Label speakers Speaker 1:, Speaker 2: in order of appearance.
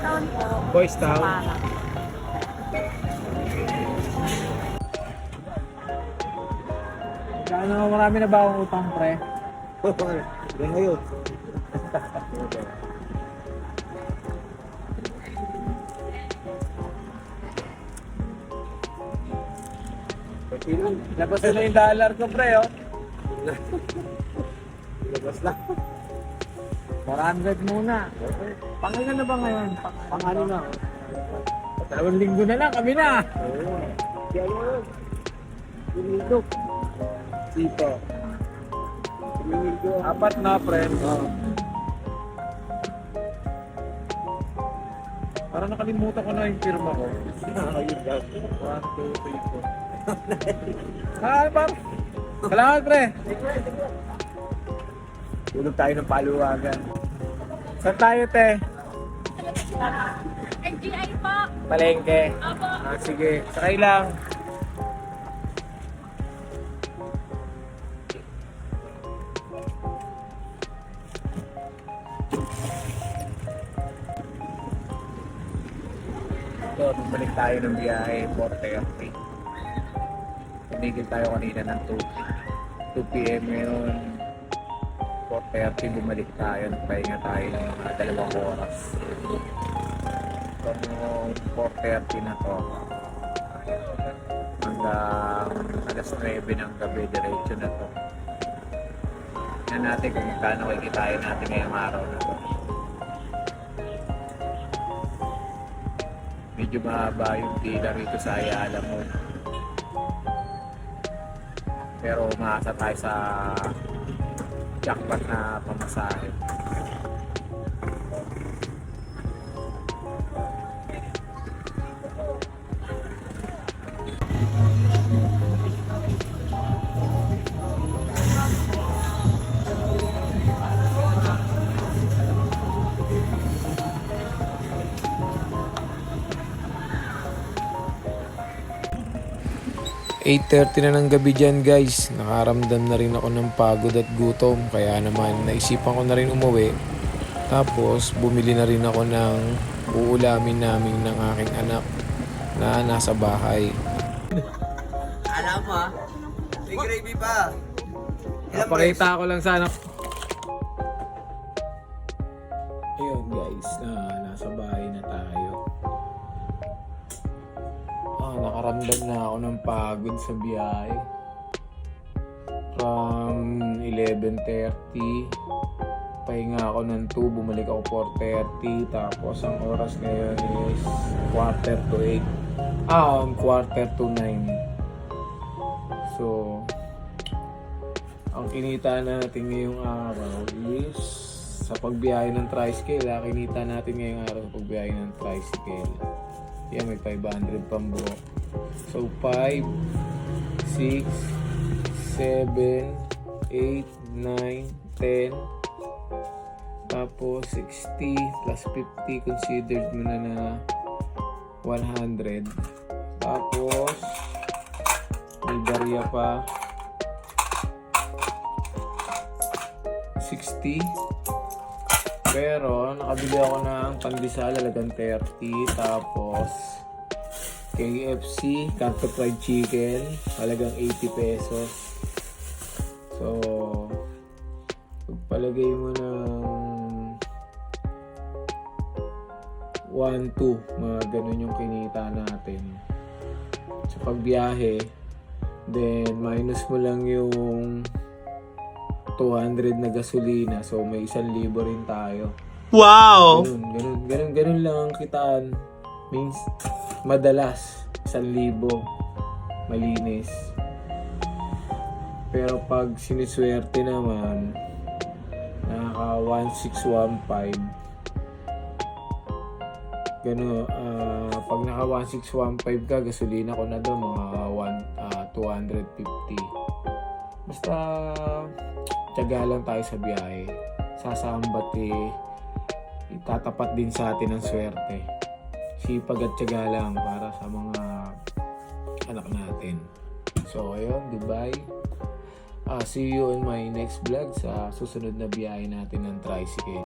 Speaker 1: Town po.
Speaker 2: Boys Town.
Speaker 1: Para.
Speaker 2: Marami na ba akong utang, pre?
Speaker 3: Yan ngayon.
Speaker 2: Labas na yung dollar ko, pre, oh.
Speaker 3: Labas lang.
Speaker 2: 400 muna. Pangilan na ba ngayon?
Speaker 3: Pang-ano na.
Speaker 2: 2 linggo na lang, kami na.
Speaker 3: Oo. Di ano yun? Pinito. Sito. Pinito.
Speaker 2: 4 na, pre.
Speaker 3: Oo.
Speaker 2: Parang nakalimutan ko na yung firma ko.
Speaker 3: Ayun daw.
Speaker 2: 1, 2, 3, 4. Ba? Salamat, pre.
Speaker 3: Tulog tayo ng paluwagan.
Speaker 2: Saan tayo, te?
Speaker 1: NGI po.
Speaker 2: Palengke.
Speaker 1: Opo.
Speaker 2: Sige, sakay lang. So, bumalik tayo ng biyahe, 4:30. Tumigil tayo kanina ng 2 p.m. ngayon. 4:30 bumalik tayo, nagpahinga tayo ng mga 2 oras. So, nung 4:30 na to, hanggang alas 9 ng gabi, diretso na to. Yan natin kung magkano kikitain natin ngayong araw na to. Medyo mahaba yung pila rito sa Ayala Mall. Pero umaasa tayo sa jackpot na pamasahe.
Speaker 4: (8:30) na ng gabi dyan, guys. Nakaramdam na rin ako ng pagod at gutom. Kaya naman naisipan ko na rin umuwi. Tapos bumili na rin ako ng uulamin namin ng aking anak na nasa bahay.
Speaker 3: Alam mo ha? May gravy pa.
Speaker 2: Papakita ko lang sana.
Speaker 4: Ayun, guys, nasa bahay na tayo. Nakaramdam na ako ng pagod sa biyahe. From 11:30, pahinga ako ng 2, bumalik ako 4:30, tapos ang oras ngayon is 7:45. 8:45. So, ang kinita natin ngayong araw is sa pagbiyahe ng tricycle. Kinita natin ngayong araw sa pagbiyahe ng tricycle. Yan, may 500 pambuo. So, 5, 6, 7, 8, 9, 10. Tapos, 60 plus 50. Considered mo na 100. Tapos, may barya pa. 60. Pero nakabili ako ng pandesal, halagang 30. Tapos KFC, Kanto Fried Chicken, halagang 80 pesos. So, pagpalagay mo ng 1, 2, mga ganun yung kinita natin sa pagbiyahe. Then minus mo lang yung 200 na gasolina. So may 1,000 rin tayo. Wow!
Speaker 2: Ganun lang ang kitaan. Means madalas 1,000 malinis. Pero pag siniswerte naman, nakaka 1,615. Pag naka 1,615 ka, gasolina ko na doon mga 250. Basta tiyaga lang tayo sa biyahe. Sasambat itatapat din sa atin ang swerte. Sipag at tiyaga lang para sa mga anak natin. So ayun, goodbye. See you in my next vlog sa susunod na biyahe natin ng tricycle.